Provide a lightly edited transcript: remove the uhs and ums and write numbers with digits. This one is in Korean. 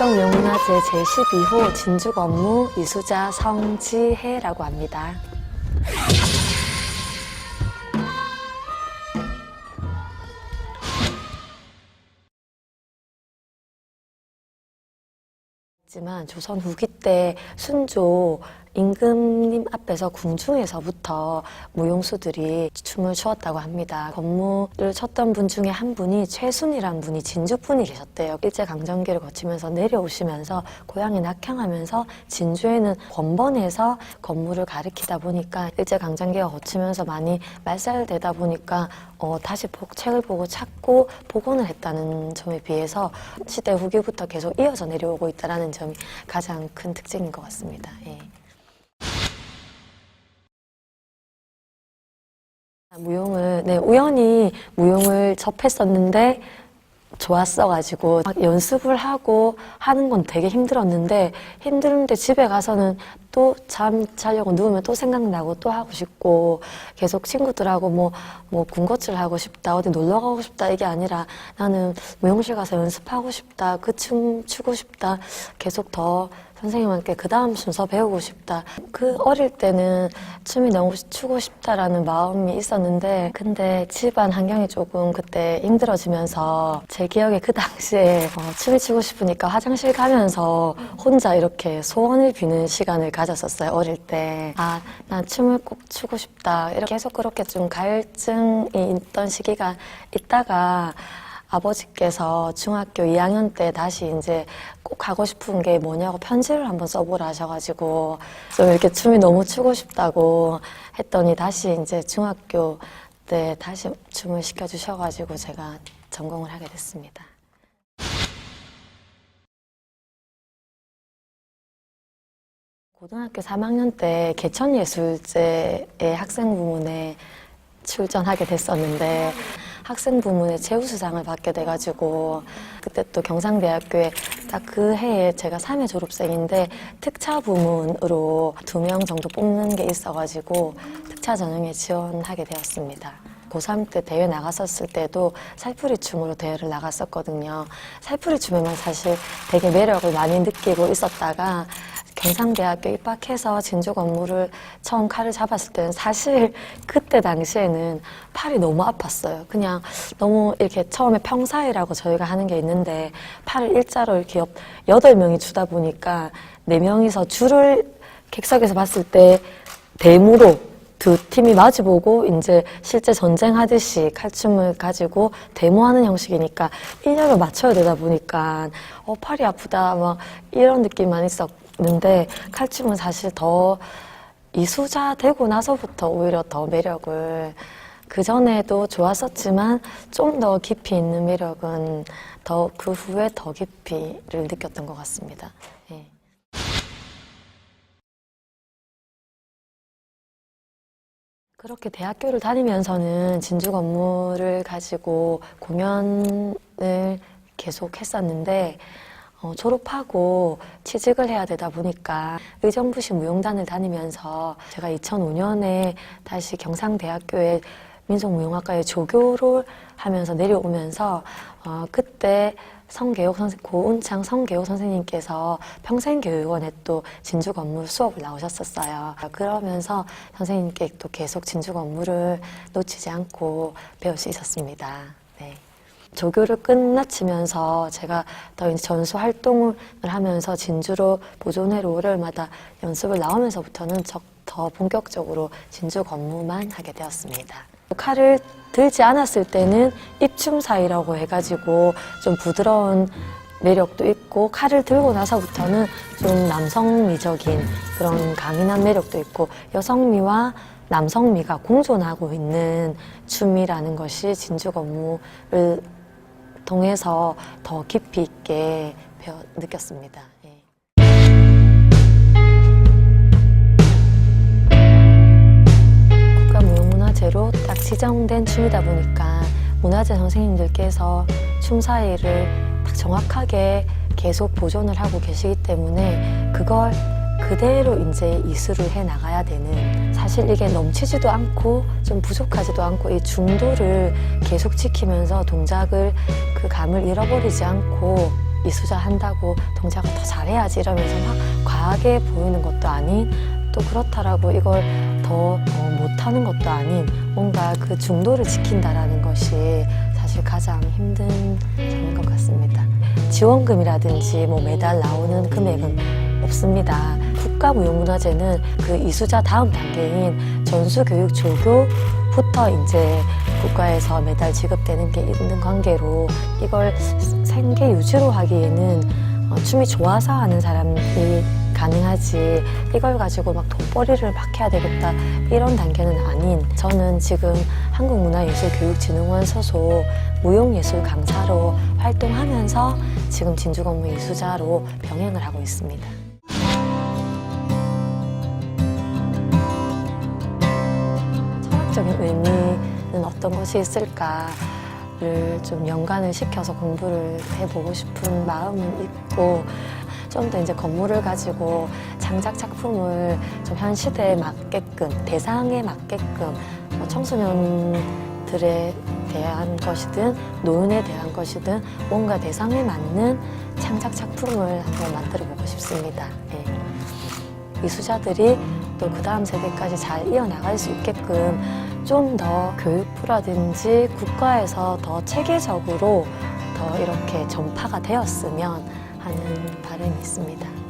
국가무형문화재 제12호 진주가 업무 이수자 성지혜라고 합니다. 하지만 조선 후기 때 순조 임금님 앞에서 궁중에서부터 무용수들이 춤을 추었다고 합니다. 건무를 췄던 분 중에 한 분이 최순이라는 분이 진주분이 계셨대요. 일제강점기를 거치면서 내려오시면서 고향에 낙향하면서 진주에는 권번에서 건무를 가리키다 보니까 일제강점기가 거치면서 많이 말살되다 보니까 다시 책을 보고 찾고 복원을 했다는 점에 비해서 시대 후기부터 계속 이어져 내려오고 있다는 점이 가장 큰 특징인 것 같습니다. 예. 우연히 무용을 접했었는데 좋았어가지고 연습을 하고 하는 건 되게 힘들었는데 집에 가서는 또 잠 자려고 누우면 또 생각나고 또 하고 싶고 계속 친구들하고 뭐 군것질 하고 싶다 어디 놀러 가고 싶다 이게 아니라 나는 무용실 가서 연습하고 싶다 그 춤 추고 싶다 계속 더 선생님한테 그 다음 순서 배우고 싶다. 그 어릴 때는 춤이 너무 추고 싶다라는 마음이 있었는데 근데 집안 환경이 조금 그때 힘들어지면서 제 기억에 그 당시에 춤이 추고 싶으니까 화장실 가면서 혼자 이렇게 소원을 비는 시간을 가졌었어요. 어릴 때. 난 춤을 꼭 추고 싶다. 이렇게 계속 그렇게 좀 갈증이 있던 시기가 있다가 아버지께서 중학교 2학년 때 다시 이제 꼭 하고 싶은 게 뭐냐고 편지를 한번 써보라 하셔가지고 좀 이렇게 춤이 너무 추고 싶다고 했더니 다시 이제 중학교 때 다시 춤을 시켜주셔가지고 제가 전공을 하게 됐습니다. 고등학교 3학년 때 개천예술제의 학생부문에 출전하게 됐었는데 학생 부문의 최우수상을 받게 돼가지고 그때 또 경상대학교에 딱 그 해에 제가 3회 졸업생인데 특차 부문으로 2명 정도 뽑는 게 있어가지고 특차 전형에 지원하게 되었습니다. 고3 때 대회 나갔었을 때도 살풀이 춤으로 대회를 나갔었거든요. 살풀이 춤에만 사실 되게 매력을 많이 느끼고 있었다가 경상대학교 입학해서 진주 건무를 처음 칼을 잡았을 때는 사실 그때 당시에는 팔이 너무 아팠어요. 그냥 너무 이렇게 처음에 평사이라고 저희가 하는 게 있는데 팔을 일자로 이렇게 8명이 추다 보니까 4명이서 줄을 객석에서 봤을 때 대무로 두 팀이 마주보고 이제 실제 전쟁하듯이 칼춤을 가지고 데모하는 형식이니까 인력을 맞춰야 되다 보니까 팔이 아프다 막 이런 느낌만 있었는데 칼춤은 사실 더 이수자 되고 나서부터 오히려 더 매력을 그전에도 좋았었지만 좀 더 깊이 있는 매력은 더 그 후에 더 깊이를 느꼈던 것 같습니다. 예. 그렇게 대학교를 다니면서는 진주 건무를 가지고 공연을 계속 했었는데 졸업하고 취직을 해야 되다 보니까 의정부시 무용단을 다니면서 제가 2005년에 다시 경상대학교에 민속무용학과에 조교를 하면서 내려오면서 그때 고운창 성계옥 선생님께서 평생교육원에 또 진주 건무 수업을 나오셨었어요. 그러면서 선생님께 또 계속 진주 건무를 놓치지 않고 배울 수 있었습니다. 네. 조교를 끝마치면서 제가 더 이제 전수 활동을 하면서 진주로 보존회로 월요일마다 연습을 나오면서부터는 더 본격적으로 진주 건무만 하게 되었습니다. 칼을 들지 않았을 때는 입춤사이라고 해가지고 좀 부드러운 매력도 있고 칼을 들고 나서부터는 좀 남성미적인 그런 강인한 매력도 있고 여성미와 남성미가 공존하고 있는 춤이라는 것이 진주 건무를 통해서 더 깊이 있게 느꼈습니다. 예. 국가무형문화재로 딱 지정된 춤이다 보니까 문화재 선생님들께서 춤사위를 딱 정확하게 계속 보존을 하고 계시기 때문에 그걸 그대로 이제 이수를 해 나가야 되는, 사실 이게 넘치지도 않고 좀 부족하지도 않고 이 중도를 계속 지키면서 동작을 그 감을 잃어버리지 않고 이수자 한다고 동작을 더 잘해야지 이러면서 막 과하게 보이는 것도 아닌, 또 그렇다라고 이걸 더 못하는 것도 아닌, 뭔가 그 중도를 지킨다라는 것이 사실 가장 힘든 점인 것 같습니다. 지원금이라든지 뭐 매달 나오는 금액은 없습니다. 국가무형문화재는 그 이수자 다음 단계인 전수교육 조교부터 이제 국가에서 매달 지급되는 게 있는 관계로, 이걸 생계 유지로 하기에는 춤이 좋아서 하는 사람이 가능하지, 이걸 가지고 막 돈벌이를 막 해야 되겠다 이런 단계는 아닌, 저는 지금 한국문화예술교육진흥원 소속 무용예술 강사로 활동하면서 지금 진주건물 이수자로 병행을 하고 있습니다. 철학적인 의미는 어떤 것이 있을까를 좀 연관을 시켜서 공부를 해보고 싶은 마음은 있고, 좀 더 이제 건물을 가지고 창작 작품을 좀 현 시대에 맞게끔, 대상에 맞게끔, 청소년들에 대한 것이든 노인에 대한 것이든 뭔가 대상에 맞는 창작 작품을 한번 만들어 보고 싶습니다. 네. 이수자들이 또 그 다음 세대까지 잘 이어나갈 수 있게끔 좀 더 교육부라든지 국가에서 더 체계적으로 더 이렇게 전파가 되었으면 하는 바람이 있습니다.